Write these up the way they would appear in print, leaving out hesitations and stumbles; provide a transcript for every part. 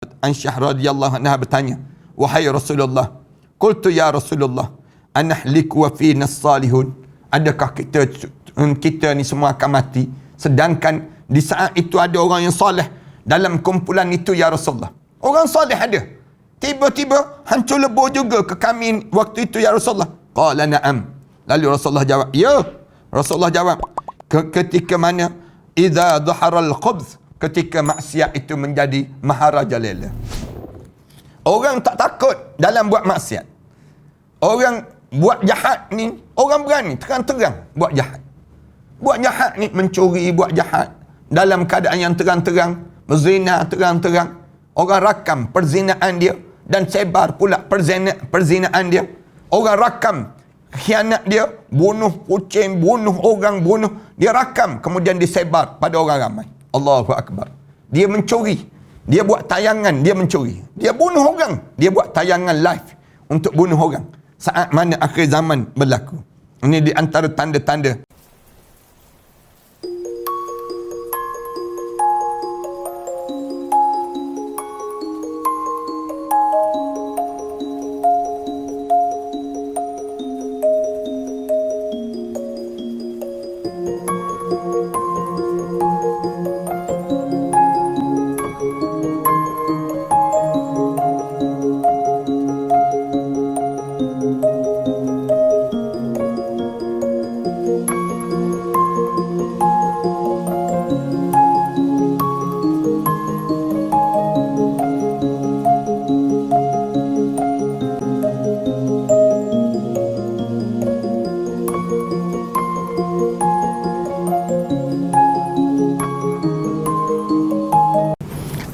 Ansyah radhiyallahu anha bertanya, wahai Rasulullah, qultu ya Rasulullah, anahliku wa fina salihun, adakah kita ni semua akan mati sedangkan di saat itu ada orang yang soleh dalam kumpulan itu ya Rasulullah? Orang soleh ada, tiba-tiba hancur lebur juga ke kami waktu itu ya Rasulullah. Qala na'am. Lalu Rasulullah jawab, ya. Rasulullah jawab, ketika mana idza dhahara al-khubz, ketika maksiat itu menjadi maharajalela. Orang tak takut dalam buat maksiat. Orang buat jahat ni, orang berani terang-terang buat jahat. Buat jahat ni, mencuri, buat jahat dalam keadaan yang terang-terang, berzina terang-terang. Orang rakam perzinaan dia dan sebar pula perzinaan dia. Orang rakam khianat dia, bunuh kucing, bunuh orang, dia rakam kemudian disebar pada orang ramai. Allahu Akbar. Dia mencuri, dia buat tayangan, dia mencuri, dia bunuh orang, dia buat tayangan live untuk bunuh orang. Saat mana akhir zaman berlaku. Ini di antara tanda-tanda.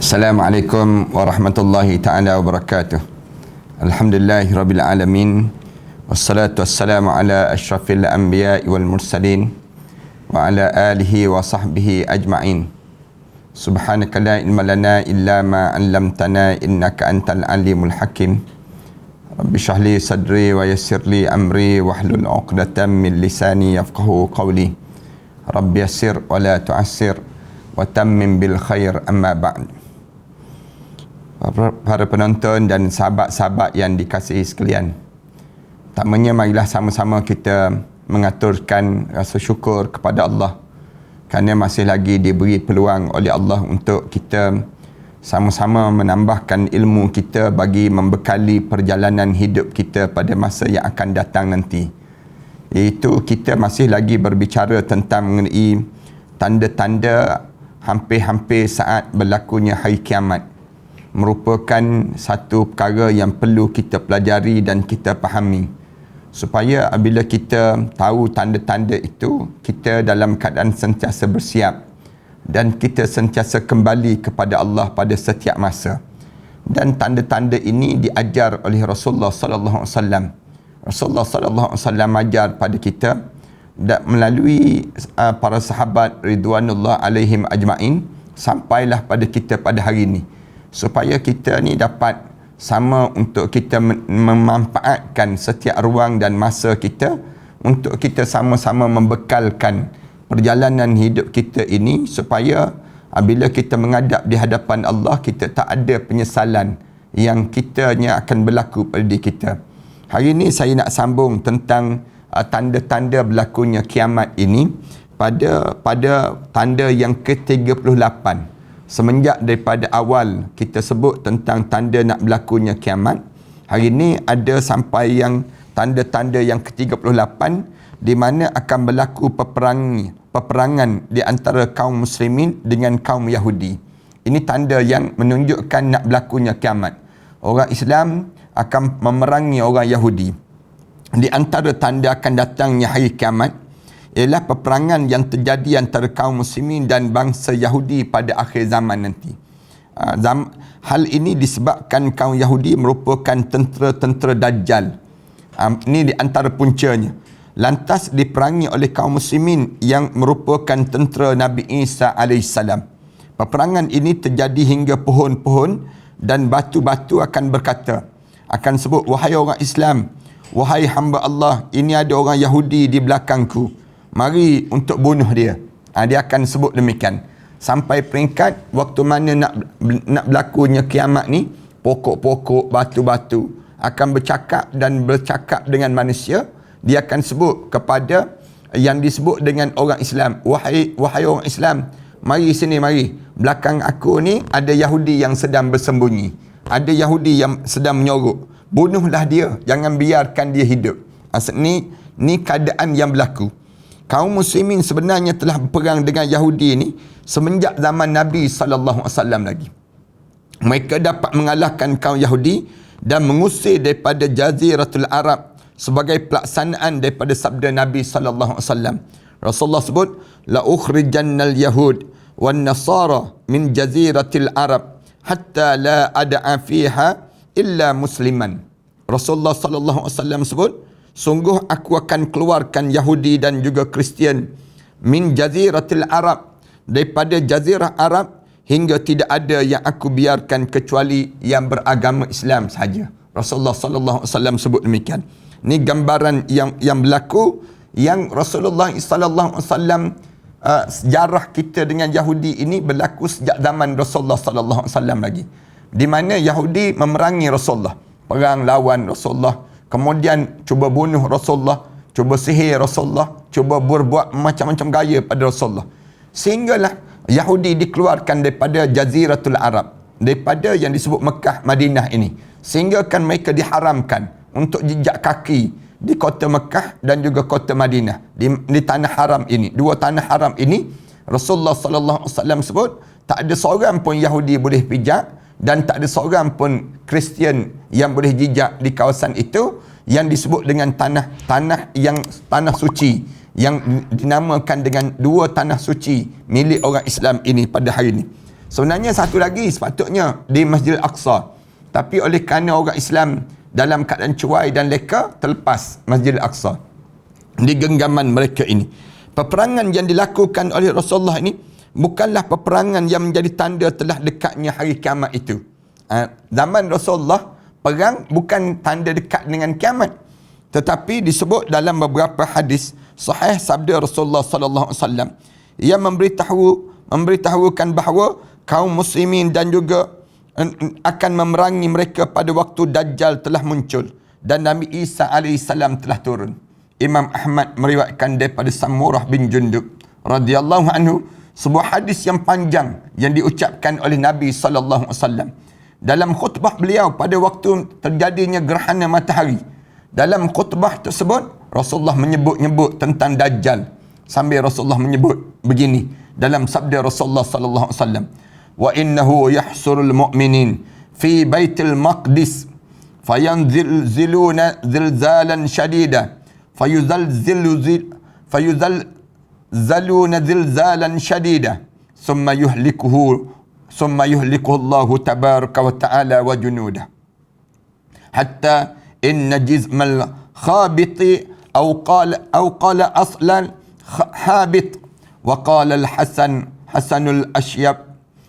Assalamualaikum warahmatullahi ta'ala wabarakatuh. Alhamdulillahi rabbil alamin. Wassalatu wassalamu ala ashrafil anbiya'i wal mursalin wa ala alihi wa sahbihi ajma'in. Subhanaka la ilma lana illa ma 'allamtana innaka antal alimul hakim. Rabbi shrah li sadri wa yassir li amri wahlul 'uqdatam min lisani yafqahu qawli. Rabbi yassir wa la tu'assir wa tammim bil khair, amma ba'd. Para penonton dan sahabat-sahabat yang dikasihi sekalian, pertamanya marilah sama-sama kita mengaturkan rasa syukur kepada Allah kerana masih lagi diberi peluang oleh Allah untuk kita sama-sama menambahkan ilmu kita bagi membekali perjalanan hidup kita pada masa yang akan datang nanti. Iaitu kita masih lagi berbicara tentang mengenai tanda-tanda hampir-hampir saat berlakunya hari kiamat. Merupakan satu perkara yang perlu kita pelajari dan kita fahami, supaya apabila kita tahu tanda-tanda itu, kita dalam keadaan sentiasa bersiap dan kita sentiasa kembali kepada Allah pada setiap masa. Dan tanda-tanda ini diajar oleh Rasulullah sallallahu alaihi wasallam. Rasulullah sallallahu alaihi wasallam ajar pada kita dan melalui para sahabat ridwanullah alaihim ajmain sampailah pada kita pada hari ini, supaya kita ni dapat sama untuk kita memanfaatkan setiap ruang dan masa kita untuk kita sama-sama membekalkan perjalanan hidup kita ini, supaya apabila kita menghadap di hadapan Allah, kita tak ada penyesalan yang kitanya akan berlaku pada diri kita. Hari ini saya nak sambung tentang tanda-tanda berlakunya kiamat ini pada tanda yang ke-38. Semenjak daripada awal kita sebut tentang tanda nak berlakunya kiamat, hari ini ada sampai yang tanda-tanda yang ke-38 di mana akan berlaku peperangan di antara kaum muslimin dengan kaum Yahudi. Ini tanda yang menunjukkan nak berlakunya kiamat. Orang Islam akan memerangi orang Yahudi. Di antara tanda akan datangnya hari kiamat ialah peperangan yang terjadi antara kaum muslimin dan bangsa Yahudi pada akhir zaman nanti. Hal ini disebabkan kaum Yahudi merupakan tentera-tentera Dajjal. Ini di antara puncanya. Lantas diperangi oleh kaum muslimin yang merupakan tentera Nabi Isa AS. Peperangan ini terjadi hingga pohon-pohon dan batu-batu akan berkata, akan sebut, wahai orang Islam, wahai hamba Allah, ini ada orang Yahudi di belakangku, mari untuk bunuh dia. Dia akan sebut demikian. sampai peringkat waktu mana nak berlakunya kiamat ni, pokok-pokok, batu-batu akan bercakap dengan manusia. Dia akan sebut kepada yang disebut dengan orang Islam, wahai orang Islam, mari sini, mari. Belakang aku ni ada Yahudi yang sedang bersembunyi, ada Yahudi yang sedang menyorok. Bunuhlah dia, jangan biarkan dia hidup. Ni keadaan yang berlaku. Kaum muslimin sebenarnya telah berperang dengan Yahudi ni semenjak zaman Nabi SAW lagi. Mereka dapat mengalahkan kaum Yahudi dan mengusir daripada Jaziratul Arab sebagai pelaksanaan daripada sabda Nabi SAW. Rasulullah sebut, la ukhrijannal yahud wan nasara min jaziratil Arab hatta la ada'a fiha illa musliman. Rasulullah SAW sebut, sungguh aku akan keluarkan Yahudi dan juga Kristian min jaziratil Arab, daripada jazirah Arab, hingga tidak ada yang aku biarkan kecuali yang beragama Islam sahaja. Rasulullah SAW sebut demikian. Ini gambaran yang berlaku, yang Rasulullah SAW, sejarah kita dengan Yahudi ini berlaku sejak zaman Rasulullah SAW lagi, di mana Yahudi memerangi Rasulullah, perang lawan Rasulullah, kemudian cuba bunuh Rasulullah, cuba sihir Rasulullah, cuba berbuat macam-macam gaya pada Rasulullah, sehinggalah Yahudi dikeluarkan daripada Jaziratul Arab, daripada yang disebut Mekah, Madinah ini, sehingga kan mereka diharamkan untuk jejak kaki di kota Mekah dan juga kota Madinah, di tanah haram ini. Dua tanah haram ini Rasulullah SAW sebut tak ada seorang pun Yahudi boleh pijak, dan tak ada seorang pun Kristian yang boleh jejak di kawasan itu, yang disebut dengan tanah suci, yang dinamakan dengan dua tanah suci milik orang Islam ini pada hari ini. Sebenarnya satu lagi sepatutnya di Masjidil Aqsa, tapi oleh kerana orang Islam dalam keadaan cuai dan leka, terlepas Masjidil Aqsa di genggaman mereka ini. Peperangan yang dilakukan oleh Rasulullah ini bukanlah peperangan yang menjadi tanda telah dekatnya hari kiamat itu. Zaman Rasulullah, perang bukan tanda dekat dengan kiamat, tetapi disebut dalam beberapa hadis sahih sabda Rasulullah SAW yang memberitahukan bahawa kaum muslimin dan juga akan memerangi mereka pada waktu Dajjal telah muncul dan Nabi Isa AS telah turun. Imam Ahmad meriwayatkan daripada Samurah bin Jundub radhiyallahu anhu sebuah hadis yang panjang yang diucapkan oleh Nabi SAW dalam khutbah beliau pada waktu terjadinya gerhana matahari. Dalam khutbah tersebut Rasulullah menyebut tentang Dajjal, sambil Rasulullah menyebut begini dalam sabda Rasulullah SAW, wa innahu yahsurul mu'minin fi baitil maqdis fayanziluna zilzalan shadida fayuzalzaluna zilzalan shadida thumma yuhlikuhu Allah tabaraka wa ta'ala wa junudah hatta inna jizmal khabiti aw qala aslan habit wa qala hasanul ashyab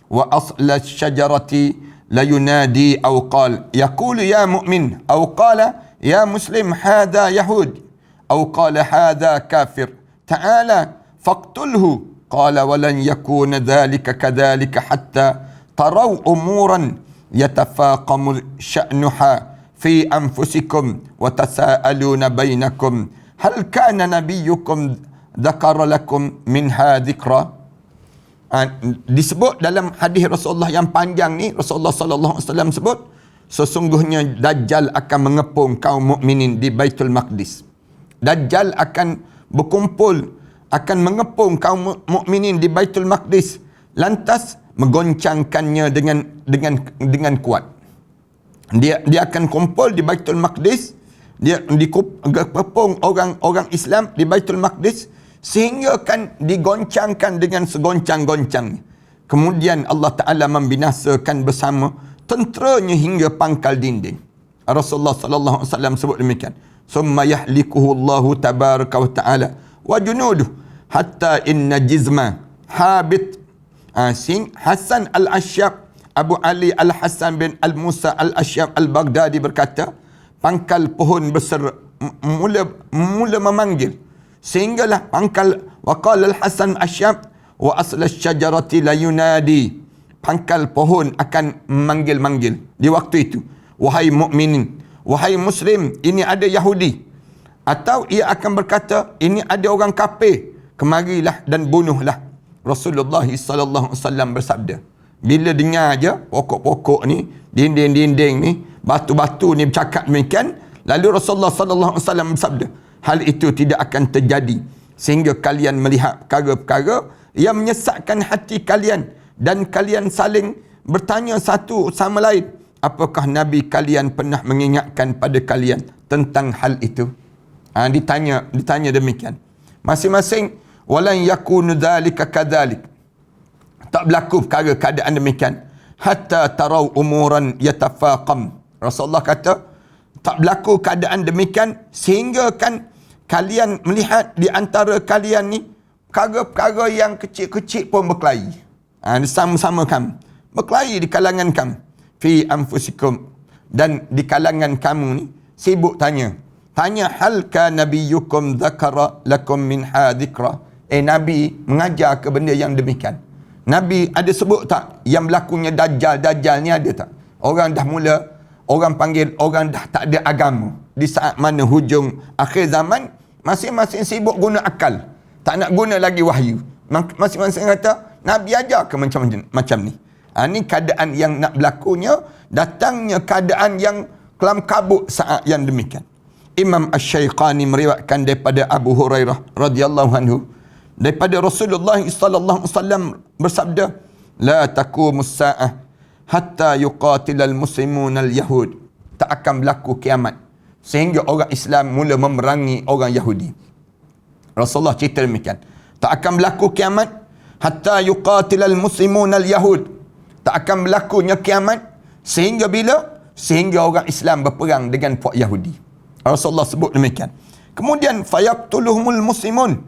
wa asla syajarati la yunadi aw qala yaqulu ya mu'min aw qala ya muslim hadha yahud aw qala hadha kafir ta'ala faqtulhu qala walan yakuna dhalika kadhalika hatta taraw umuran yatafaqamu sya'nuha fi anfusikum wa tasaaluna bainakum hal kana nabiyyukum dzakara lakum minha dzikra. Disebut dalam hadis Rasulullah yang panjang ni, Rasulullah SAW sebut sesungguhnya Dajjal akan mengepung kaum mukminin di Baitul Maqdis. Dajjal akan berkumpul, akan mengepung kaum mukminin di Baitul Maqdis, lantas menggoncangkannya dengan kuat. Dia akan kumpul di Baitul Maqdis, dia dikepung orang Islam di Baitul Maqdis, sehingga kan digoncangkan dengan segoncang-goncang. Kemudian Allah Ta'ala membinasakan bersama tenteranya hingga pangkal dinding. Rasulullah SAW sebut demikian. Summa yahlikuhu Allahu tabaraka wa ta'ala wa junuduh hatta inna jizma habit. Hasan al-Asyab, Abu Ali al-Hasan bin al-Musa al-Asyab al-Baghdadi berkata, pangkal pohon besar mula memanggil, sehinggalah pangkal waqala al-Hasan Asyab wa asla syajarati la yunadi. Pangkal pohon akan memanggil-manggil di waktu itu. Wahai mukminin, wahai muslim, ini ada Yahudi. Atau ia akan berkata, ini ada orang kafir, kemarilah dan bunuhlah. Rasulullah sallallahu alaihi wasallam bersabda, bila dengar aja pokok-pokok ni, dinding-dinding ni, batu-batu ni bercakap demikian, lalu Rasulullah sallallahu alaihi wasallam bersabda, hal itu tidak akan terjadi sehingga kalian melihat perkara-perkara yang menyesatkan hati kalian dan kalian saling bertanya satu sama lain, apakah Nabi kalian pernah mengingatkan pada kalian tentang hal itu? Ditanya demikian. Masing-masing, walan yakunu dzalika kadzalik. Tak berlaku perkara keadaan demikian. Hatta tarau umuran yatafaqam. Rasulullah kata, tak berlaku keadaan demikian sehingga kan kalian melihat di antara kalian ni perkara-perkara yang kecil-kecil pun berkelahi. Sama-sama kamu berkelahi di kalangan kamu. Fi anfusikum, dan di kalangan kamu ni sibuk tanya hal ka nabiyyukum dzakara lakum min hadikra. Nabi mengajar ke benda yang demikian? Nabi ada sebut tak yang berlakunya Dajjal ni ada tak? Orang dah mula, orang panggil orang dah tak ada agama. Di saat mana hujung akhir zaman, masing-masing sibuk guna akal, tak nak guna lagi wahyu. Masing-masing kata Nabi ajar ke macam ni. Ni keadaan yang nak berlakunya, datangnya keadaan yang kelam kabut saat yang demikian. Imam Asy-Syaikani meriwayatkan daripada Abu Hurairah radhiyallahu anhu, daripada Rasulullah sallallahu alaihi wasallam bersabda, la taqumus saah hatta yuqatilal muslimun al-yahud. Tak akan berlaku kiamat sehingga orang Islam mula memerangi orang Yahudi. Rasulullah cerita demikian. Tak akan berlaku kiamat hatta yuqatilal muslimun al-yahud. Tak akan berlakunya kiamat sehingga bila? Sehingga orang Islam berperang dengan puak Yahudi. Rasulullah sebut demikian. Kemudian fayaqtuluhumul muslimun.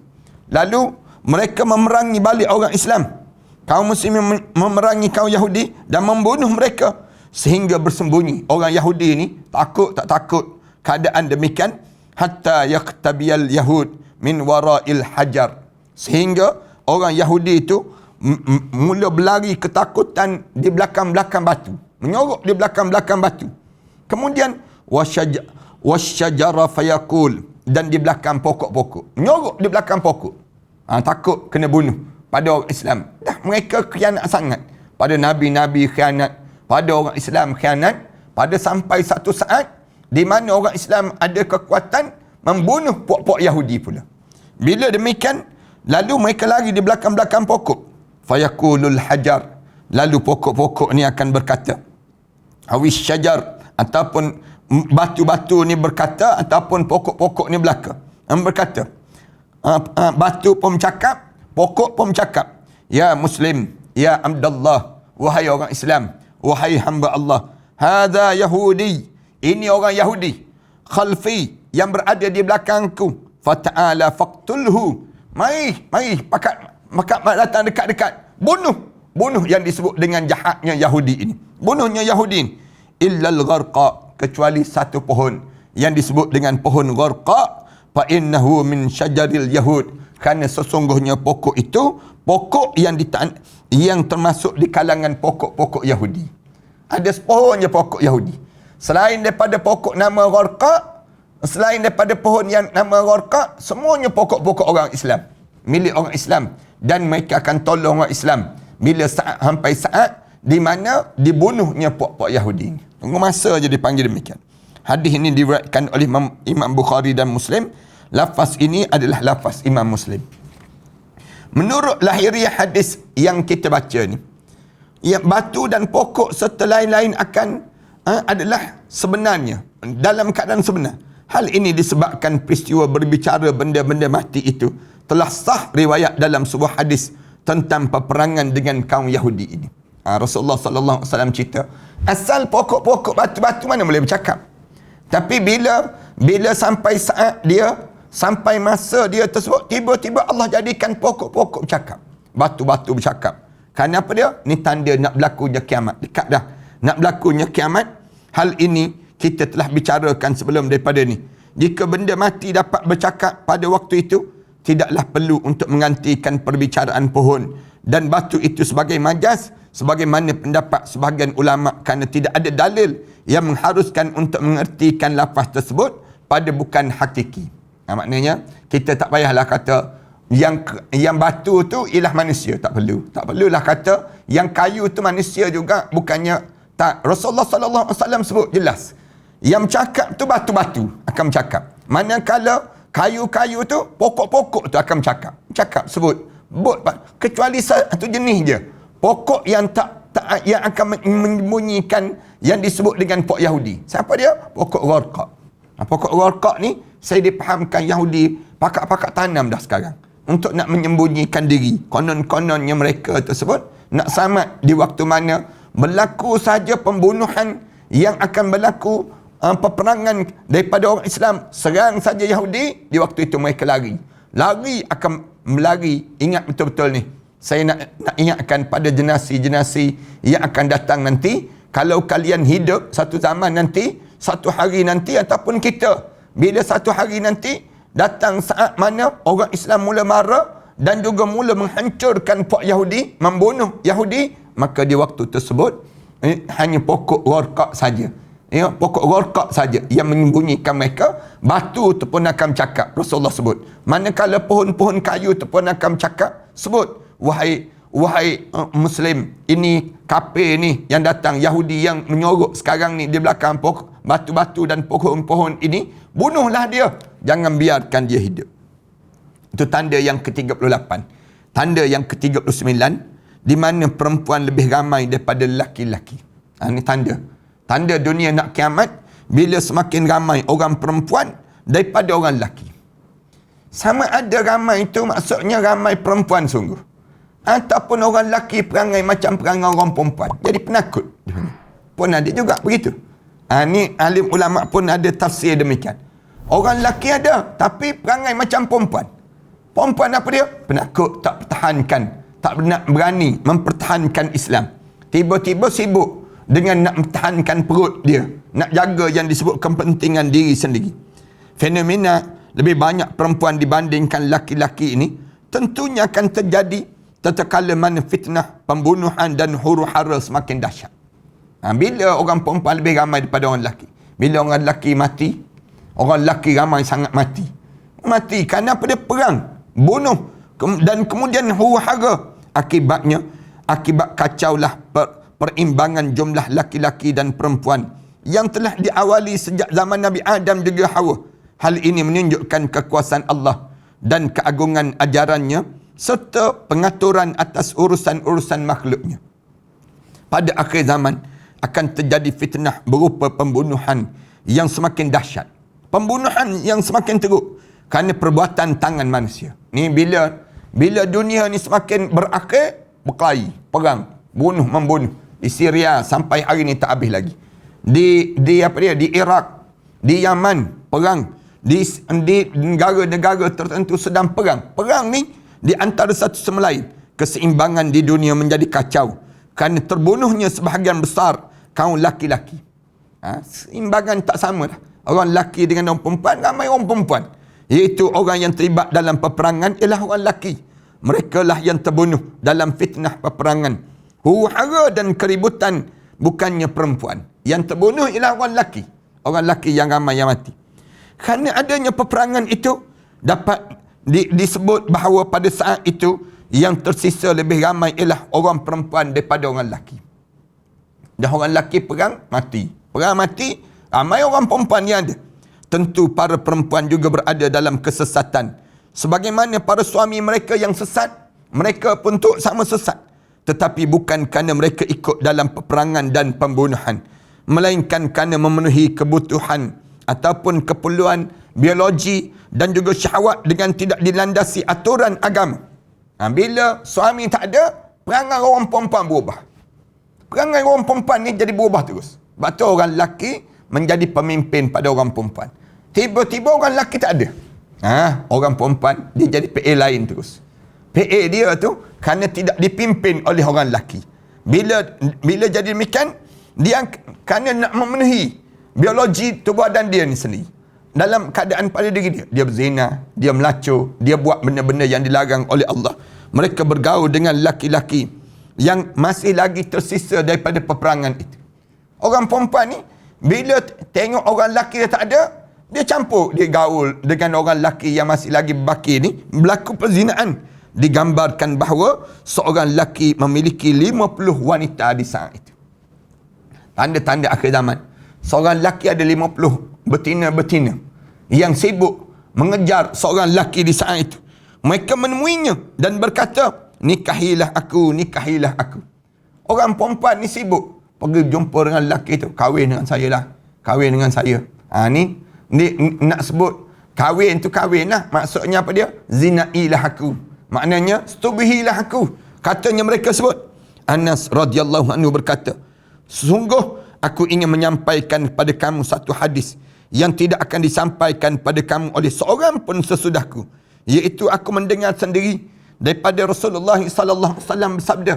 Lalu mereka memerangi balik orang Islam. Kaum muslimin memerangi kaum Yahudi dan membunuh mereka sehingga bersembunyi. Orang Yahudi ni tak takut keadaan demikian, hatta yaqtabiyal yahud min wara'il hajar. Sehingga orang Yahudi itu mula berlari ketakutan di belakang-belakang batu, menyorok di belakang-belakang batu. Kemudian wasyajara fayaqul, dan di belakang pokok-pokok, menyorok di belakang pokok. Takut kena bunuh pada orang Islam. Dah mereka khianat sangat pada nabi-nabi, khianat pada orang Islam, khianat pada sampai satu saat di mana orang Islam ada kekuatan membunuh puak-puak Yahudi pula. Bila demikian, lalu mereka lari di belakang-belakang pokok. Fayaqulul hajar, lalu pokok-pokok ni akan berkata, awis syajar, ataupun batu-batu ni berkata, ataupun pokok-pokok ni berkata, batu pun bercakap, pokok pun bercakap, ya Muslim, ya Abdullah, wahai orang Islam, wahai hamba Allah, hadza Yahudi, ini orang Yahudi, khalfi, yang berada di belakangku, fata'ala faqtulhu, mari pakat datang dekat-dekat, bunuh yang disebut dengan jahatnya Yahudi ini, bunuhnya Yahudi ini. Illal gharqa, kecuali satu pohon yang disebut dengan pohon gharqa, fa innahu min syajaril yahud, kerana sesungguhnya pokok itu pokok yang termasuk di kalangan pokok-pokok Yahudi. Ada sepohon je pokok Yahudi. Selain daripada pokok nama gharqa, selain daripada pohon yang nama gharqa, semuanya pokok-pokok orang Islam, milik orang Islam, dan mereka akan tolong orang Islam bila sampai saat di mana dibunuhnya puak-puak Yahudi ini. Tunggu masa je dipanggil demikian. Hadis ini diriwayatkan oleh Imam Bukhari dan Muslim. Lafaz ini adalah lafaz Imam Muslim. Menurut lahiriah hadis yang kita baca ni, ya, batu dan pokok serta lain-lain akan adalah sebenarnya dalam keadaan sebenar. Hal ini disebabkan peristiwa berbicara benda-benda mati itu telah sah riwayat dalam sebuah hadis tentang peperangan dengan kaum Yahudi ini. Rasulullah sallallahu alaihi wasallam cerita, asal pokok-pokok, batu-batu mana boleh bercakap. Tapi bila sampai saat dia, sampai masa dia tersebut, tiba-tiba Allah jadikan pokok-pokok bercakap, batu-batu bercakap. Kerana apa dia? Ni tanda nak berlakunya kiamat. Dekat dah nak berlakunya kiamat. Hal ini kita telah bicarakan sebelum daripada ni. Jika benda mati dapat bercakap pada waktu itu, tidaklah perlu untuk menggantikan perbicaraan pohon dan batu itu sebagai majas, sebagaimana pendapat sebahagian ulama, kerana tidak ada dalil yang mengharuskan untuk mengertikan lafaz tersebut pada bukan hakiki. Maknanya kita tak payahlah kata yang batu tu ialah manusia, tak perlulah kata yang kayu tu manusia juga, bukannya tak. Rasulullah sallallahu alaihi wasallam sebut jelas, yang bercakap tu batu-batu akan bercakap, manakala kayu-kayu tu, pokok-pokok tu akan bercakap sebut kecuali satu jenis je, pokok yang yang akan menyembunyikan, yang disebut dengan pokok Yahudi. Siapa dia? Pokok gharqa. Pokok gharqa ni saya dipahamkan Yahudi pakak-pakak tanam dah sekarang untuk nak menyembunyikan diri. Konon-kononnya mereka tersebut nak selamat di waktu mana berlaku saja pembunuhan, yang akan berlaku peperangan daripada orang Islam, serang saja Yahudi, di waktu itu mereka lari akan melari. Ingat betul-betul ni, saya nak ingatkan pada generasi yang akan datang nanti, kalau kalian hidup satu zaman nanti, satu hari nanti, ataupun kita, bila satu hari nanti datang saat mana orang Islam mula marah dan juga mula menghancurkan pokok Yahudi, membunuh Yahudi, maka di waktu tersebut hanya pokok gharqa saja, pokok gharqa saja yang menyembunyikan mereka. Batu tu pun akan bercakap, Rasulullah sebut. Manakala pohon-pohon kayu tu pun akan bercakap, sebut, wahai Muslim, ini kafir ni yang datang, Yahudi yang menyorok sekarang ni di belakang pokok, batu-batu dan pohon-pohon ini, bunuhlah dia, jangan biarkan dia hidup. Itu tanda yang ke-38. Tanda yang ke-39, di mana perempuan lebih ramai daripada lelaki-lelaki. Ini tanda dunia nak kiamat, bila semakin ramai orang perempuan daripada orang lelaki. Sama ada ramai itu maksudnya ramai perempuan sungguh, ataupun orang lelaki perangai macam perangai orang perempuan, jadi penakut. Pun ada juga begitu. Ni alim ulama pun ada tafsir demikian. Orang lelaki ada, tapi perangai macam perempuan. Perempuan apa dia? Penakut, tak pertahankan, tak berani mempertahankan Islam. Tiba-tiba sibuk dengan nak mempertahankan perut dia, nak jaga yang disebut kepentingan diri sendiri. Fenomena lebih banyak perempuan dibandingkan laki-laki ini tentunya akan terjadi tatkala mana fitnah, pembunuhan dan huru-hara semakin dahsyat. Bila orang perempuan lebih ramai daripada orang lelaki, bila orang lelaki mati, orang lelaki ramai sangat mati kerana apa? Dia perang, bunuh, dan kemudian huru-hara. Akibat kacaulah perimbangan jumlah laki-laki dan perempuan yang telah diawali sejak zaman Nabi Adam juga Hawa. Hal ini menunjukkan kekuasaan Allah dan keagungan ajarannya serta pengaturan atas urusan-urusan makhluknya. Pada akhir zaman akan terjadi fitnah berupa pembunuhan yang semakin dahsyat, pembunuhan yang semakin teruk kerana perbuatan tangan manusia. Ni bila dunia ni semakin berakhir, berkelahi, perang, membunuh. Di Syria sampai hari ni tak habis lagi. Di Iraq, di Yaman perang, di negara-negara tertentu sedang perang. Perang ni di antara satu sama lain, keseimbangan di dunia menjadi kacau kerana terbunuhnya sebahagian besar kaum laki-laki. Seimbangan tak sama dah. Orang laki dengan orang perempuan, ramai orang perempuan. Iaitu orang yang terlibat dalam peperangan ialah orang laki. Mereka lah yang terbunuh dalam fitnah peperangan, huru-hara dan keributan, bukannya perempuan. Yang terbunuh ialah orang laki. Orang laki yang ramai yang mati. Kerana adanya peperangan itu, dapat disebut bahawa pada saat itu yang tersisa lebih ramai ialah orang perempuan daripada orang lelaki. Dan orang lelaki perang mati, ramai orang perempuan yang ada. Tentu para perempuan juga berada dalam kesesatan. Sebagaimana para suami mereka yang sesat, mereka pun sama sesat. Tetapi bukan kerana mereka ikut dalam peperangan dan pembunuhan, melainkan kerana memenuhi kebutuhan ataupun keperluan biologi dan juga syahwat dengan tidak dilandasi aturan agama. Bila suami tak ada, perangai orang perempuan berubah. Perangai orang perempuan ni jadi berubah terus. Sebab tu orang lelaki menjadi pemimpin pada orang perempuan. Tiba-tiba orang lelaki tak ada. Orang perempuan dia jadi PA lain terus. PA dia tu kerana tidak dipimpin oleh orang lelaki. Bila jadi demikian, dia kerana nak memenuhi biologi tubuh badan dia ni sendiri, dalam keadaan pada diri dia. Dia berzina, dia melacur, dia buat benda-benda yang dilarang oleh Allah. Mereka bergaul dengan laki-laki yang masih lagi tersisa daripada peperangan itu. Orang perempuan ni, bila tengok orang lelaki dia tak ada, dia campur, dia gaul dengan orang lelaki yang masih lagi baki ni, berlaku perzinaan. Digambarkan bahawa seorang lelaki memiliki 50 wanita di saat itu. Tanda-tanda akhir zaman. Seorang lelaki ada 50 betina-betina yang sibuk mengejar seorang lelaki di saat itu. Mereka menemuinya dan berkata, nikahilah aku, nikahilah aku. Orang perempuan ni sibuk pergi jumpa dengan lelaki tu, kahwin dengan saya lah, kahwin dengan saya. Ni nak sebut kahwin tu kahwin lah. Maksudnya apa dia? Zinailah aku. Maknanya stubihilah aku. Katanya mereka sebut. Anas radhiyallahu anhu berkata, sungguh aku ingin menyampaikan kepada kamu satu hadis yang tidak akan disampaikan pada kamu oleh seorang pun sesudahku, iaitu aku mendengar sendiri daripada Rasulullah sallallahu alaihi wasallam bersabda.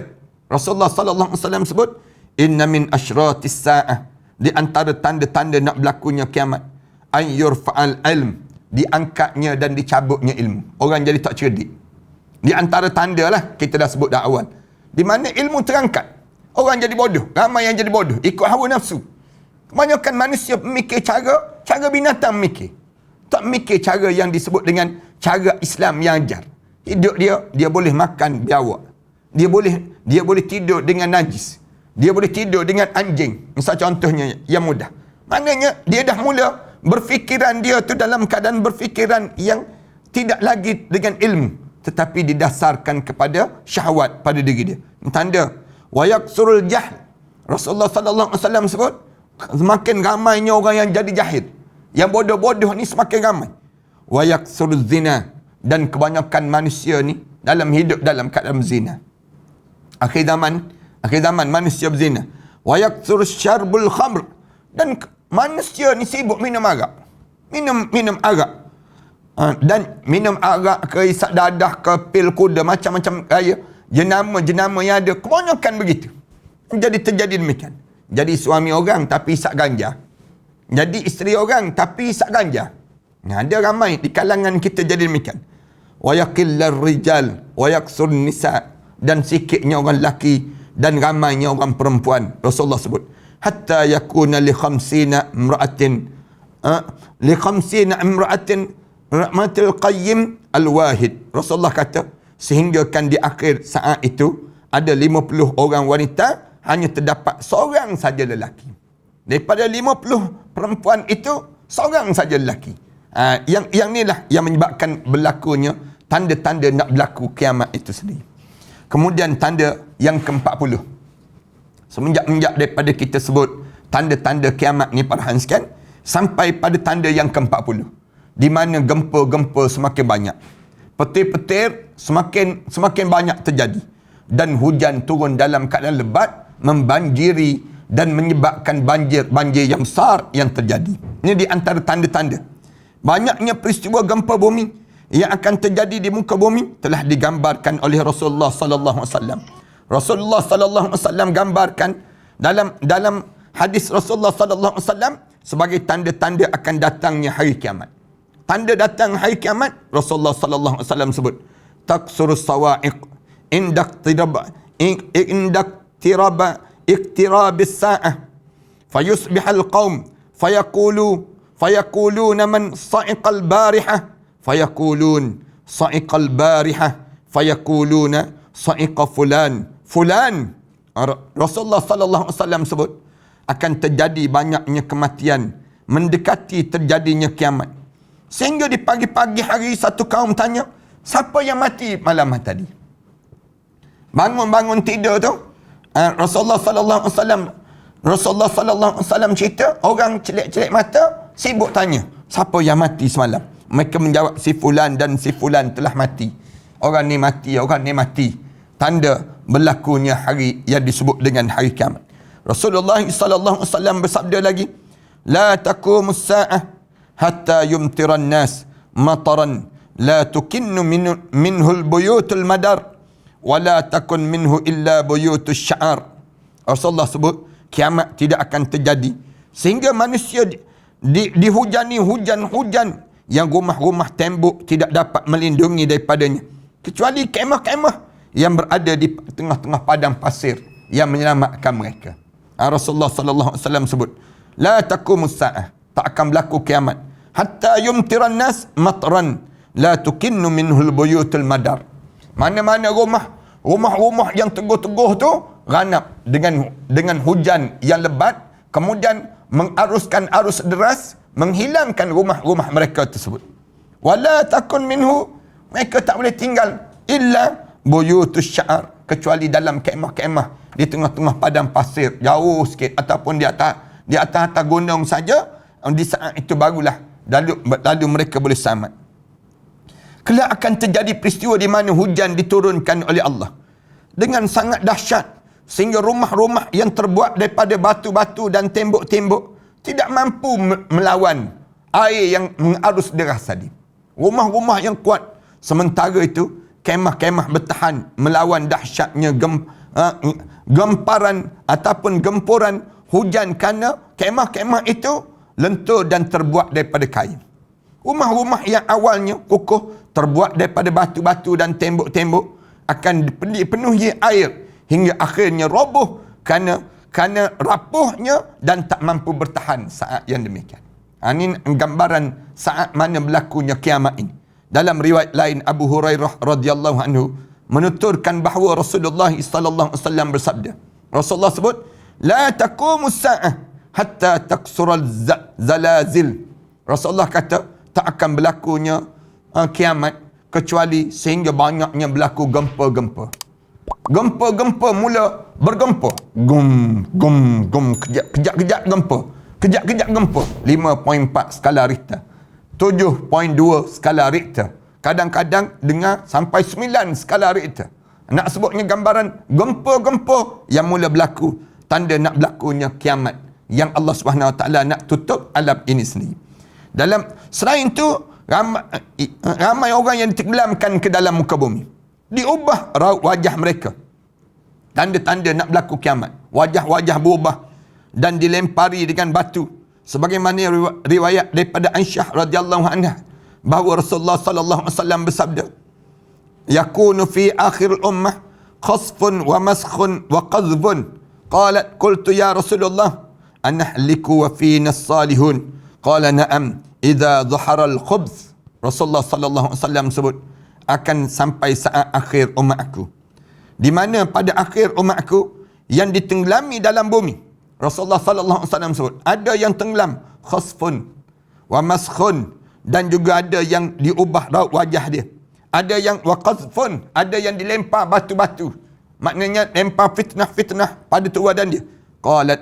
Rasulullah sallallahu alaihi wasallam sebut, inna min asyratis saah, di antara tanda-tanda nak berlakunya kiamat, an yurfa'al ilm, diangkatnya dan dicabutnya ilmu. Orang jadi tak cerdik. Di antara tanda lah, kita dah sebut dah awal, di mana ilmu terangkat. Orang jadi bodoh. Ramai yang jadi bodoh, ikut hawa nafsu. Kebanyakan manusia memikir cara binatang memikir. Tak memikir cara yang disebut dengan cara Islam yang ajar. Hidup dia boleh makan biawak. Dia boleh tidur dengan najis. Dia boleh tidur dengan anjing. Misal contohnya yang mudah. Maknanya dia dah mula berfikiran dia tu dalam keadaan berfikiran yang tidak lagi dengan ilmu, tetapi didasarkan kepada syahwat pada diri dia. Tanda wa yaksurul jahl. Rasulullah sallallahu alaihi wasallam sebut, semakin ramainya orang yang jadi jahil, yang bodoh-bodoh ni semakin ramai. Wa yaksuruz zina, dan kebanyakan manusia ni dalam hidup dalam keadaan zina. Akhir zaman manusia berzina. Wa yaksurus syarbul khamr, dan manusia ni sibuk minum arak. Minum arak. Dan minum arak ke isak dadah ke pil kuda, macam-macam gaya jenama-jenama yang ada, kebanyakan begitu. Jadi terjadi demikian. Jadi suami orang tapi isak ganja, jadi isteri orang tapi isak ganja. Ada ramai di kalangan kita jadi demikian. Wa yaqillar rijal wa yaksur nisa, dan sikitnya orang lelaki dan ramainya orang perempuan. Rasulullah sebut, hatta yakuna li khamsina imra'atin rahmatul qayyim al-wahid. Rasulullah kata, sehingga kan di akhir saat itu ada 50 orang wanita, hanya terdapat seorang saja lelaki. Daripada 50 perempuan itu, seorang saja lelaki. Yang inilah yang menyebabkan berlakunya tanda-tanda nak berlaku kiamat itu sendiri. Kemudian tanda yang ke-40. Semenjak daripada kita sebut tanda-tanda kiamat ni parahan sekian, sampai pada tanda yang ke-40, di mana gempa-gempa semakin banyak, petir-petir semakin banyak terjadi, dan hujan turun dalam keadaan lebat, membanjiri dan menyebabkan banjir yang besar yang terjadi. Ini di antara tanda-tanda. Banyaknya peristiwa gempa bumi yang akan terjadi di muka bumi telah digambarkan oleh Rasulullah sallallahu alaihi wasallam. Rasulullah sallallahu alaihi wasallam gambarkan dalam hadis Rasulullah sallallahu alaihi wasallam sebagai tanda-tanda akan datangnya hari kiamat. Tanda datang hari kiamat, Rasulullah sallallahu alaihi wasallam sebut, taqsurus sawa'iq indak iktirabis sa'ah fayusbihal qaum fayaquluna man sa'iqal barihah fayaqulun sa'iqal barihah fayaquluna sa'iqa fulan. Rasulullah sallallahu alaihi wasallam sebut akan terjadi banyaknya kematian, mendekati terjadinya kiamat. Sehingga di pagi-pagi hari satu kaum tanya, siapa yang mati malam tadi? Bangun tidur tu, Rasulullah sallallahu alaihi wasallam cerita, orang celik-celik mata sibuk tanya, siapa yang mati semalam? Mereka menjawab, si fulan dan si fulan telah mati. Orang ni mati. Tanda berlakunya hari yang disebut dengan hari kiamat. Rasulullah sallallahu alaihi wasallam bersabda lagi, la taqumus sa'ah hatta yumtiran nas mataran la tukinnu minhul buyutul madar wa la takun minhu illa buyutus sya'ar. Rasulullah sebut kiamat tidak akan terjadi sehingga manusia dihujani hujan-hujan yang rumah-rumah tembok tidak dapat melindungi daripadanya, kecuali kemah-kemah yang berada di tengah-tengah padang pasir yang menyelamatkan mereka. Rasulullah sallallahu alaihi wasallam sebut, la taqumus saah, tak akan berlaku kiamat hatta yumtiran nas matran la tukinnu minhul buyutul madar. Mana-mana rumah-rumah yang teguh-teguh tu ranap dengan hujan yang lebat, kemudian mengaruskan arus deras, menghilangkan rumah-rumah mereka tersebut. Wala takun minhu, mereka tak boleh tinggal illa buyutus sya'ar, kecuali dalam kemah-kemah di tengah-tengah padang pasir jauh sikit, ataupun di atas gunung saja. Di saat itu barulah lalu mereka boleh selamat. Kelak akan terjadi peristiwa di mana hujan diturunkan oleh Allah dengan sangat dahsyat, sehingga rumah-rumah yang terbuat daripada batu-batu dan tembok-tembok tidak mampu melawan air yang mengarus deras tadi. Rumah-rumah yang kuat, sementara itu kemah-kemah bertahan melawan dahsyatnya gemparan ataupun gempuran hujan, kerana kemah-kemah itu lentur dan terbuat daripada kain. Rumah-rumah yang awalnya kokoh, terbuat daripada batu-batu dan tembok-tembok, akan dipenuhi air hingga akhirnya roboh kerana rapuhnya dan tak mampu bertahan saat yang demikian. Ini gambaran saat mana berlakunya kiamat ini. Dalam riwayat lain, Abu Hurairah radhiyallahu anhu menuturkan bahawa Rasulullah sallallahu alaihi wasallam bersabda, Rasulullah sebut, la taqumus saah hatta taqsural zalazil. Rasulullah kata, tak akan berlakunya kiamat kecuali sehingga banyaknya berlaku gempa-gempa. Gempa-gempa mula bergempa. Gum, kejap-kejap gempa. Kejap-kejap gempa. 5.4 skala Richter. 7.2 skala Richter. Kadang-kadang dengar sampai 9 skala Richter. Nak sebutnya gambaran gempa-gempa yang mula berlaku. Tanda nak berlakunya kiamat, yang Allah Subhanahu Wa Taala nak tutup alam ini sendiri. Selain itu, ramai orang yang ditenggelamkan ke dalam muka bumi. Diubah raut wajah mereka. Tanda-tanda nak berlaku kiamat. Wajah-wajah berubah dan dilempari dengan batu. Sebagaimana riwayat daripada Aisyah radhiyallahu anha bahawa Rasulullah sallallahu alaihi wasallam bersabda, yakunu fi akhir ummah khasfun wa maskhun wa qadhbun. Qalat qultu ya Rasulullah anahliku wa fina as-salihun. Qala na'am idza dhahara al-khubz. Rasulullah sallallahu alaihi wasallam sebut, akan sampai saat akhir umat aku, di mana pada akhir umat aku yang ditenggelami dalam bumi. Rasulullah sallallahu alaihi wasallam sebut, ada yang tenggelam khasfun wa maskhun, dan juga ada yang diubah raut wajah dia. Ada yang wa qadhfun, ada yang dilempar batu-batu. Maknanya lempar fitnah-fitnah pada tu badan dia. Qalat,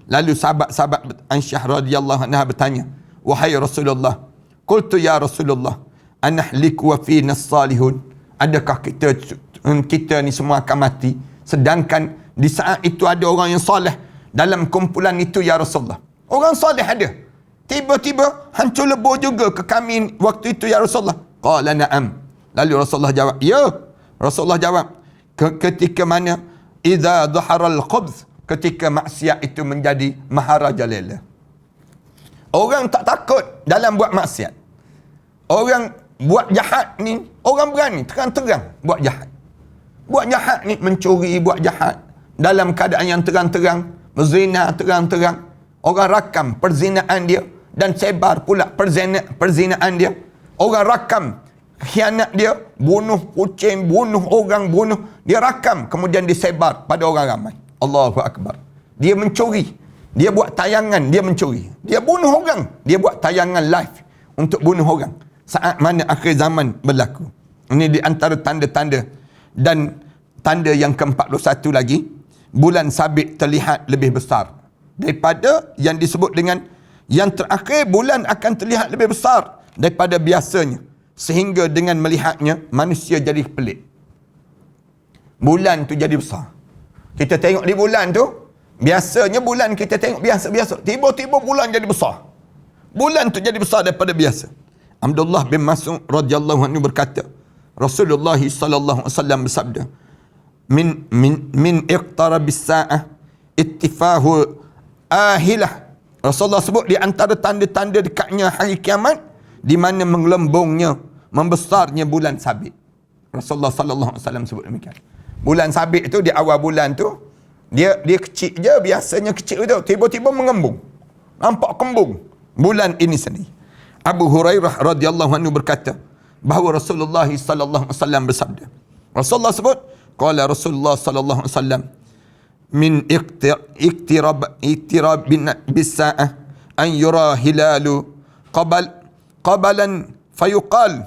lalu sahabat-sahabat Aisyah radhiyallahu anha bertanya, wahai Rasulullah, qultu ya Rasulullah anahliku wa fina as-salihun, adakah kita ni semua akan mati, sedangkan di saat itu ada orang yang soleh dalam kumpulan itu ya Rasulullah. Orang soleh ada, tiba-tiba hancur lebur juga ke kami waktu itu ya Rasulullah. Qala na'am. Lalu Rasulullah jawab, ya. Rasulullah jawab, ketika mana idza dhahara al-khubz, ketika maksiat itu menjadi maharajalela. Orang tak takut dalam buat maksiat. Orang buat jahat ni, orang berani terang-terang buat jahat. Buat jahat ni, mencuri, buat jahat dalam keadaan yang terang-terang, berzina terang-terang. Orang rakam perzinaan dia dan sebar pula perzinaan dia. Orang rakam khianat dia, bunuh kucing, bunuh orang, dia rakam, kemudian disebar pada orang ramai. Allahu Akbar. Dia mencuri, dia buat tayangan, dia mencuri, dia bunuh orang, dia buat tayangan live untuk bunuh orang. Saat mana akhir zaman berlaku. Ini di antara tanda-tanda. Dan tanda yang ke-41 lagi, bulan sabit terlihat lebih besar daripada yang disebut dengan yang terakhir. Bulan akan terlihat lebih besar daripada biasanya, sehingga dengan melihatnya manusia jadi pelik. Bulan tu jadi besar. Kita tengok di bulan tu, biasanya bulan kita tengok biasa-biasa, tiba-tiba bulan jadi besar. Bulan tu jadi besar daripada biasa. Abdullah bin Mas'ud radhiyallahu anhu berkata, Rasulullah sallallahu alaihi wasallam bersabda, min iqtarabis sa'ah ittifahu ahilah Rasulullah sebut di antara tanda-tanda dekatnya hari kiamat, di mana mengelembungnya, membesarnya bulan sabit. Rasulullah sallallahu alaihi wasallam sebut demikian. Bulan sabit tu di awal bulan tu dia kecil je, biasanya kecil tu, tiba-tiba mengembung. Nampak kembung bulan ini sendiri. Abu Hurairah radhiyallahu anhu berkata bahawa Rasulullah sallallahu alaihi wasallam bersabda. Rasulullah sebut, qala Rasulullah sallallahu alaihi wasallam, min iktirab bis sa'ah an yura hilalu qabalan fayuqal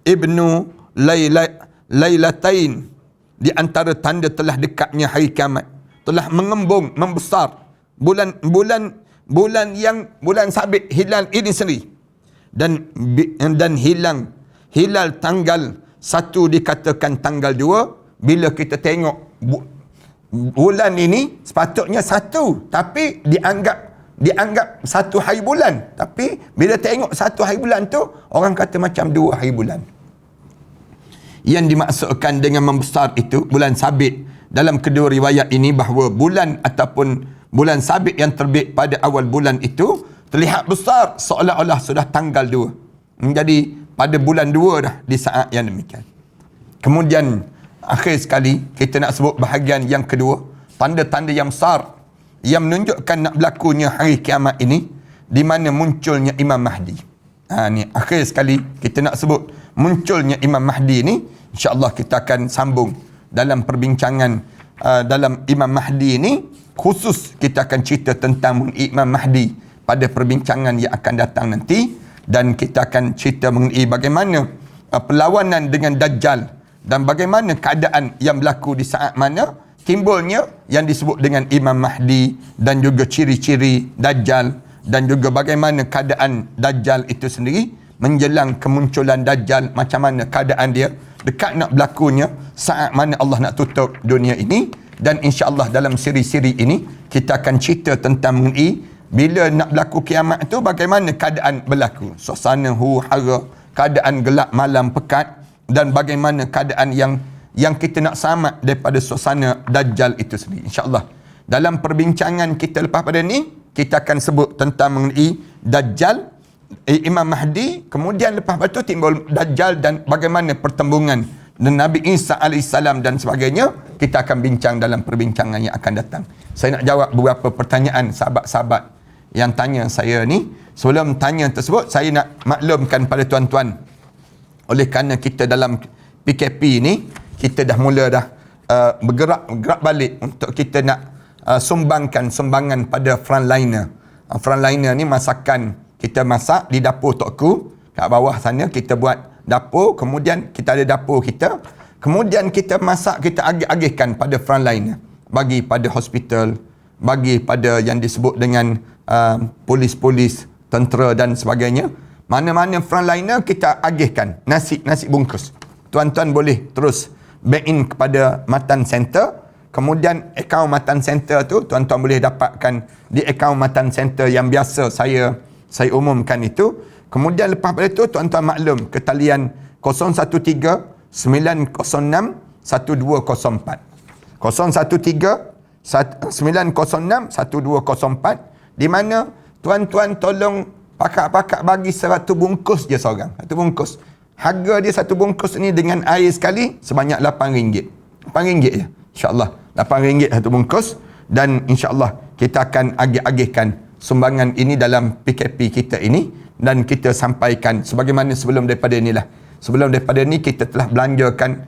ibnu lailatain. Di antara tanda telah dekatnya hari kiamat, telah mengembung, membesar bulan sabit, hilal ini sendiri, dan hilal tanggal 1 dikatakan tanggal 2. Bila kita tengok bulan ini sepatutnya 1, tapi dianggap 1 hari bulan, tapi bila tengok 1 hari bulan tu orang kata macam 2 hari bulan. Yang dimaksudkan dengan membesar itu bulan sabit dalam kedua riwayat ini, bahawa bulan ataupun bulan sabit yang terbit pada awal bulan itu terlihat besar seolah-olah sudah tanggal 2. Menjadi pada bulan 2 dah di saat yang demikian. Kemudian akhir sekali kita nak sebut bahagian yang kedua, tanda-tanda yang besar yang menunjukkan nak berlakunya hari kiamat ini, di mana munculnya Imam Mahdi. Ni akhir sekali kita nak sebut munculnya Imam Mahdi ni. InsyaAllah kita akan sambung dalam perbincangan dalam Imam Mahdi ini. Khusus kita akan cerita tentang Imam Mahdi pada perbincangan yang akan datang nanti. Dan kita akan cerita mengenai bagaimana perlawanan dengan Dajjal, dan bagaimana keadaan yang berlaku di saat mana timbulnya yang disebut dengan Imam Mahdi, dan juga ciri-ciri Dajjal, dan juga bagaimana keadaan Dajjal itu sendiri menjelang kemunculan Dajjal, macam mana keadaan dia dekat nak berlakunya saat mana Allah nak tutup dunia ini. Dan insya-Allah dalam siri-siri ini kita akan cerita tentang mengenai bila nak berlaku kiamat itu bagaimana keadaan berlaku, suasana huru-hara, keadaan gelap malam pekat, dan bagaimana keadaan yang kita nak selamat daripada suasana Dajjal itu sendiri. InsyaAllah dalam perbincangan kita lepas pada ni kita akan sebut tentang mengenai Dajjal, Imam Mahdi, kemudian lepas itu timbul Dajjal dan bagaimana pertembungan dan Nabi Isa AS dan sebagainya. Kita akan bincang dalam perbincangan yang akan datang. Saya nak jawab beberapa pertanyaan sahabat-sahabat yang tanya saya ni. Sebelum tanya tersebut, saya nak maklumkan pada tuan-tuan, oleh kerana kita dalam PKP ni, kita dah mula bergerak balik untuk kita nak sumbangkan sumbangan pada frontliner. Frontliner ni masakan kita masak di dapur tokku kat bawah sana, kita buat dapur, kemudian kita ada dapur kita, kemudian kita masak, kita agih-agihkan pada frontliner, bagi pada hospital, bagi pada yang disebut dengan polis-polis, tentera dan sebagainya. Mana-mana frontliner kita agihkan nasi bungkus. Tuan-tuan boleh terus bank in kepada Matan Center. Kemudian akaun Matan Center tu tuan-tuan boleh dapatkan di akaun Matan Center yang biasa saya umumkan itu. Kemudian lepas pada itu tuan-tuan maklum ke talian 013-906-1204. 013-906-1204, di mana tuan-tuan tolong pakak-pakak bagi 100 bungkus je seorang. 1 bungkus. Harga dia 1 bungkus ni dengan air sekali sebanyak RM8. RM8 je. InsyaAllah. RM8 1 bungkus. Dan insyaAllah kita akan agih-agihkan sumbangan ini dalam PKP kita ini. Dan kita sampaikan sebagaimana sebelum daripada inilah. Sebelum daripada ni kita telah belanjakan,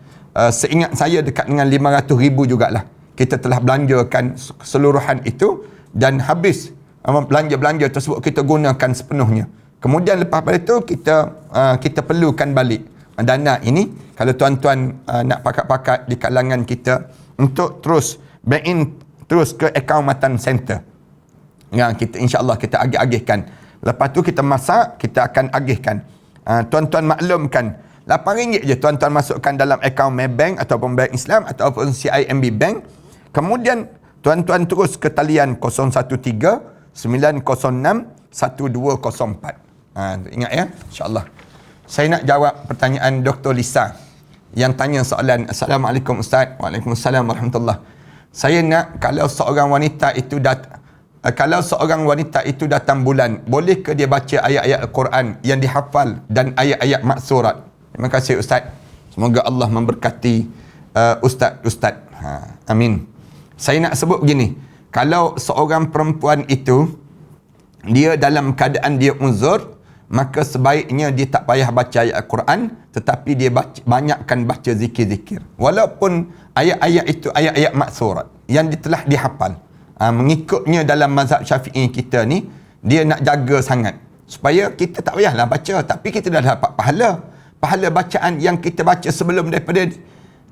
seingat saya dekat dengan 500,000 jugalah. Kita telah belanjakan keseluruhan itu, dan habis belanja-belanja tersebut kita gunakan sepenuhnya. Kemudian lepas pada itu kita perlukan balik dana ini. Kalau tuan-tuan nak pakat-pakat di kalangan kita untuk terus bank in terus ke akaun Matan Center, kita insya-Allah kita agih-agihkan. Lepas tu kita masak, kita akan agihkan. Tuan-tuan maklumkan RM8 je tuan-tuan masukkan dalam akaun Maybank ataupun Bank Islam ataupun CIMB Bank. Kemudian tuan-tuan terus ke talian 013-906-1204. Ingat ya, insya-Allah. Saya nak jawab pertanyaan Dr. Lisa yang tanya soalan. Assalamualaikum Ustaz. Waalaikumsalam warahmatullahi. Saya nak, kalau seorang wanita itu kalau seorang wanita itu datang bulan, boleh ke dia baca ayat-ayat Al-Quran yang dihafal dan ayat-ayat maksurat? Terima kasih Ustaz. Semoga Allah memberkati Ustaz. Amin. Saya nak sebut begini. Kalau seorang perempuan itu, dia dalam keadaan dia uzur, maka sebaiknya dia tak payah baca ayat Al-Quran, tetapi dia banyakkan baca zikir-zikir. Walaupun ayat-ayat itu ayat-ayat maksurat yang telah dihafal. Mengikutnya dalam mazhab Syafi'i kita ni, dia nak jaga sangat supaya kita tak payahlah baca, tapi kita dah dapat pahala bacaan yang kita baca sebelum daripada ni.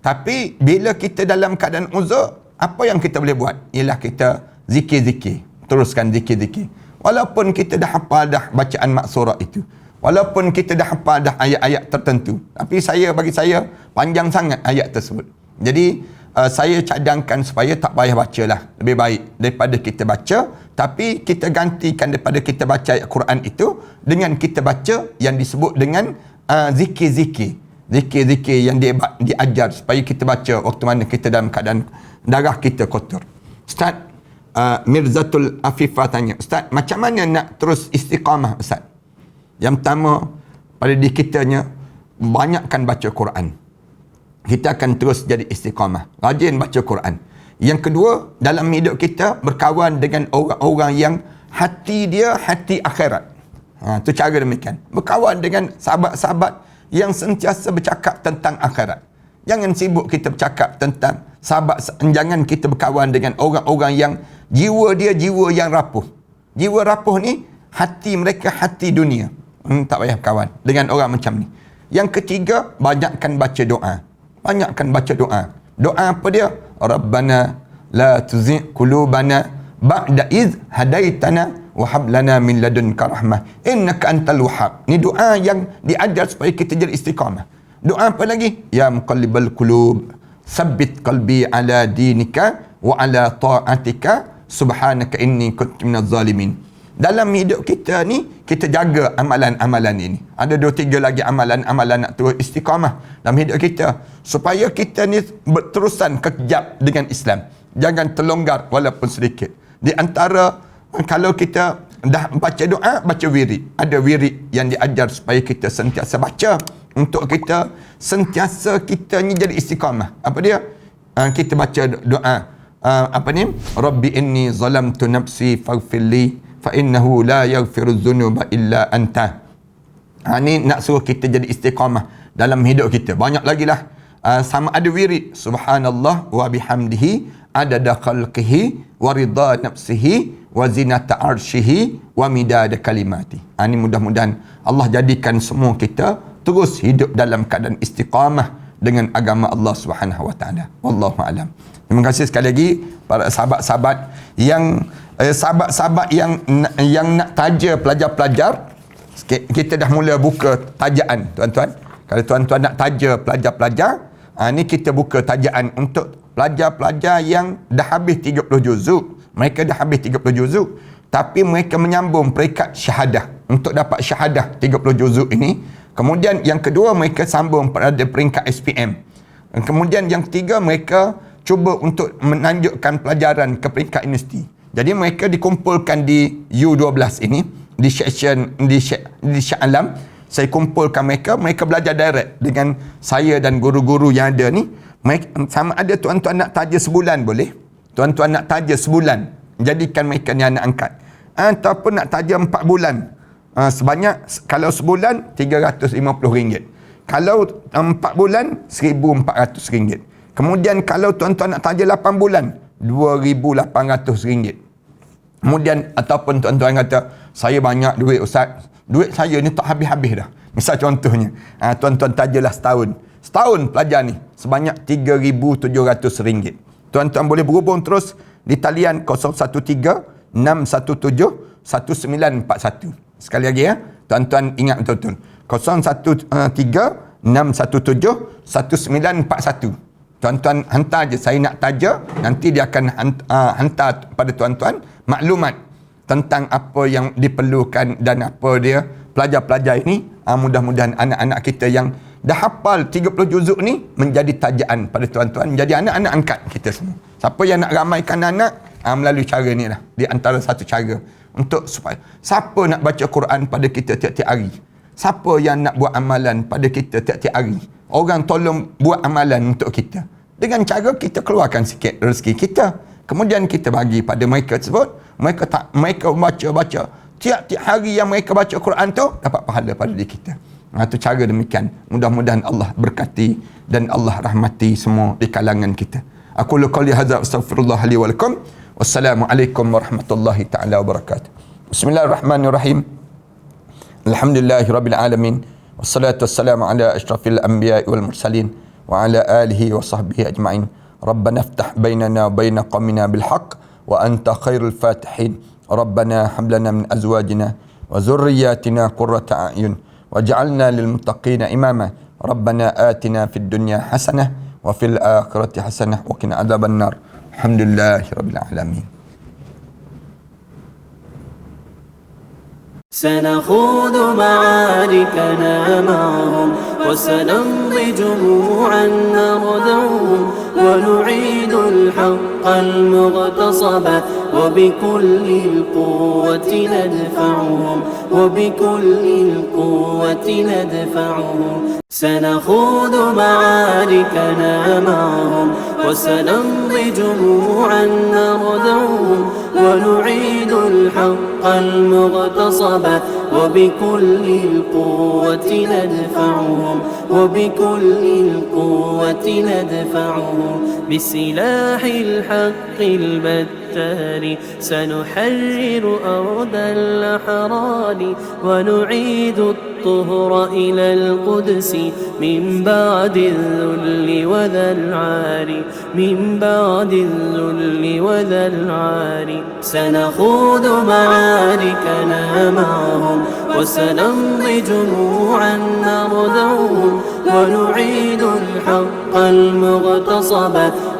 Tapi bila kita dalam keadaan uzur, apa yang kita boleh buat? Ialah kita zikir-zikir, teruskan zikir-zikir. Walaupun kita dah hafal dah bacaan maksurat itu, walaupun kita dah hafal dah ayat-ayat tertentu, tapi bagi saya panjang sangat ayat tersebut. Jadi saya cadangkan supaya tak payah bacalah. Lebih baik daripada kita baca, tapi kita gantikan daripada kita baca ayat Quran itu dengan kita baca yang disebut dengan zikir-zikir. Zikir-zikir yang diajar supaya kita baca waktu mana kita dalam keadaan darah kita kotor. Ustaz, Mirzatul Afifah tanya, Ustaz, macam mana nak terus istiqamah Ustaz? Yang pertama, pada diri kitanya, banyakkan baca Quran. Kita akan terus jadi istiqamah, rajin baca Quran. Yang kedua, dalam hidup kita berkawan dengan orang-orang yang hati dia hati akhirat. Itu cara demikian. Berkawan dengan sahabat-sahabat yang sentiasa bercakap tentang akhirat. Jangan sibuk kita bercakap tentang jangan kita berkawan dengan orang-orang yang jiwa dia jiwa yang rapuh. Jiwa rapuh ni, hati mereka hati dunia. Tak payah berkawan dengan orang macam ni. Yang ketiga, banyakkan baca doa. Banyakkan baca doa. Doa apa dia? Rabbana la tuzigh qulubana ba'da iz hadaitana wa hab lana min ladunka rahmah innaka antal wahhab. Ni doa yang diajar supaya kita jadi istiqamah. Doa apa lagi? Ya muqallibal qulub, sabbit qalbi ala dinika wa ala ta'atika subhanaka inni kuntu minaz zalimin. Dalam hidup kita ni, kita jaga amalan-amalan ini. Ada 2-3 lagi amalan-amalan nak terus istiqamah dalam hidup kita, supaya kita ni berterusan kejap dengan Islam. Jangan terlonggar walaupun sedikit. Di antara, kalau kita dah baca doa, baca wirid. Ada wirid yang diajar supaya kita sentiasa baca, untuk kita sentiasa kita ni jadi istiqamah. Apa dia? Kita baca doa. Apa ni? Rabbi inni zalamtu nafsi faghfirli fa innahu la yaghfiru dzunuba illa anta. Ni nak suruh kita jadi istiqamah dalam hidup kita. Banyak lagi lah. Sama ada wirid. Subhanallah wa bihamdihi adada khalqihi wa ridha nafsihi wa zinata arshihi wa midada kalimati. Ini mudah-mudahan Allah jadikan semua kita terus hidup dalam keadaan istiqamah dengan agama Allah Subhanahu wa taala. Wallahu a'lam. Terima kasih sekali lagi para sahabat-sahabat yang nak taja pelajar-pelajar. Kita dah mula buka tajaan, tuan-tuan. Kalau tuan-tuan nak taja pelajar-pelajar, ni kita buka tajaan untuk pelajar-pelajar yang dah habis 30 juzuk. Mereka dah habis 30 juzuk, tapi mereka menyambung peringkat syahadah. Untuk dapat syahadah 30 juzuk ini, kemudian yang kedua, mereka sambung pada peringkat SPM. Kemudian yang ketiga, mereka cuba untuk menanjukkan pelajaran ke peringkat universiti. Jadi mereka dikumpulkan di U12 ini, di section di Shah Alam. Saya kumpulkan mereka belajar direct dengan saya dan guru-guru yang ada ni. Sama ada tuan-tuan nak taja sebulan boleh. Tuan-tuan nak taja sebulan, jadikan mereka ni anak angkat. Ataupun nak taja 4 bulan. Sebanyak, kalau sebulan RM350. Kalau 4 bulan RM1,400. Kemudian kalau tuan-tuan nak taja 8 bulan RM2,800. Kemudian ataupun tuan-tuan kata, saya banyak duit Ustaz, duit saya ni tak habis-habis dah. Misal contohnya, tuan-tuan tajalah setahun pelajar ni sebanyak RM3,700. Tuan-tuan boleh berhubung terus di talian 013-617-1941. Sekali lagi ya, tuan-tuan ingat betul-betul. 013-617-1941. Tuan-tuan hantar je, saya nak taja, nanti dia akan hantar pada tuan-tuan maklumat tentang apa yang diperlukan dan apa dia pelajar-pelajar ini. Mudah-mudahan anak-anak kita yang dah hafal 30 juzuk ni menjadi tajaan pada tuan-tuan, menjadi anak-anak angkat kita semua. Siapa yang nak ramaikan anak, Melalui cara ni lah. Di antara satu cara untuk supaya siapa nak baca Quran pada kita tiap-tiap hari, siapa yang nak buat amalan pada kita tiap-tiap hari, orang tolong buat amalan untuk kita dengan cara kita keluarkan sikit rezeki kita, kemudian kita bagi pada mereka tersebut. Mereka baca tiap-tiap hari yang mereka baca Quran tu dapat pahala pada diri kita. Itu cara demikian. Mudah-mudahan Allah berkati dan Allah rahmati semua di kalangan kita. Aku qouli hadza astaghfirullah li wa lakum. Wassalamualaikum warahmatullahi taala wabarakatuh. Bismillahirrahmanirrahim. Alhamdulillahirabbil alamin. Wassalatu wassalamu ala asyrafil anbiya'i wal mursalin wa ala alihi wa sahbihi ajma'in. Rabbana iftah bainana wa baina qaumina bil haqq wa anta khairul fatihin. Rabbana hab lana min azwajina wa dhurriyyatina qurrata a'yun waj'alna lil muttaqina imama. Rabbana atina fid dunya hasanah wa fil akhirati hasanah wa qina adzaban nar. Alhamdulillahirabbil alamin. سنخوض معاركنا معهم وسنمضي جموعا نردعهم ونعيد الحق المغتصب وبكل القوة ندفعهم وبكل القوة ندفعهم. سنخوض معاركنا معهم وسنمضي جموعا نردعهم ونعيد الحق المغتصب وبكل القوة ندفعهم وبكل القوة ندفعهم. بسلاح الحق البتار سنحرر أرض الأحرار ونعيد الطهر إلى القدس من بعد الذل وذا العار من بعد الذل وذا العار. سنخوض معاركنا معهم وسنمضي جموعا نردعهم ونعيد الحق المغتصب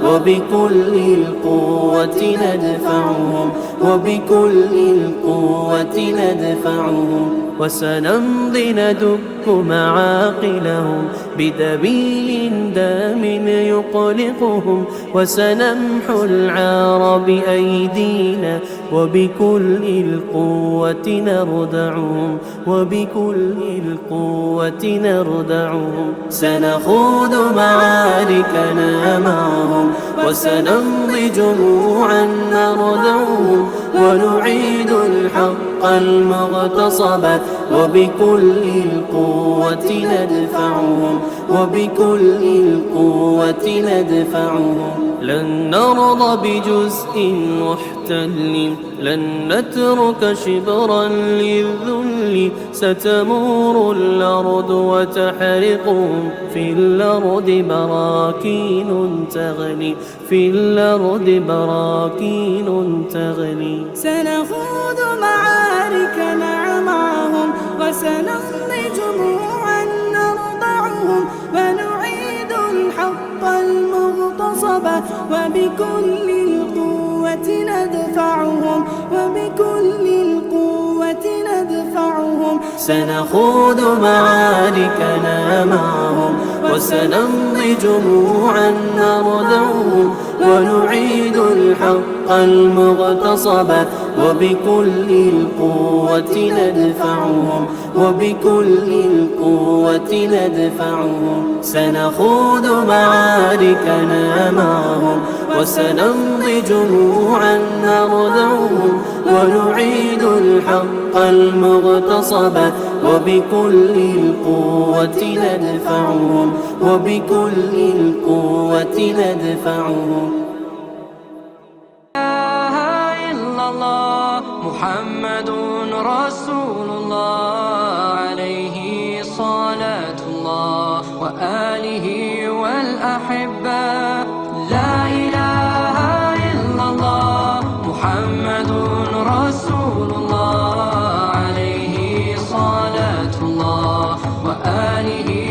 وبكل القوة ندفعهم وبكل القوة ندفعهم. وسنمضي ندك معاقلهم بدبيل دام يقلقهم وسنمحو العار بأيدينا وبكل القوة نردعهم وبكل القوة نردعهم. سنخوض معاركنا معهم وسنمضي جموعا نردعهم ونعيد الحق المغتصب وبكل القوة ندفعهم وبكل القوة ندفعهم. لن نرضى بجزء محتل لن نترك شبرا للذل. ستمور الأرض وتحرقهم في الأرض براكين تغلي في الأرض براكين تغلي. سنخوض معاركنا معهم وسنمضي جموعا نردعهم ونعيد الحق المغتصب وبكل القوة ندفعهم وبكل القوة ندفعهم. سنخوض معاركنا معهم وسنمضي جموعا نردعهم ونعيد الحق المغتصب وبكل القوة ندفعهم وبكل القوة ندفعهم. سنخوض معاركنا معهم وسنمضي جموعا نردعهم ونعيد الحق المغتصب وبكل القوة ندفعهم وبكل القوة ندفعهم. محمد رسول الله عليه صلاة الله وآله والأحبة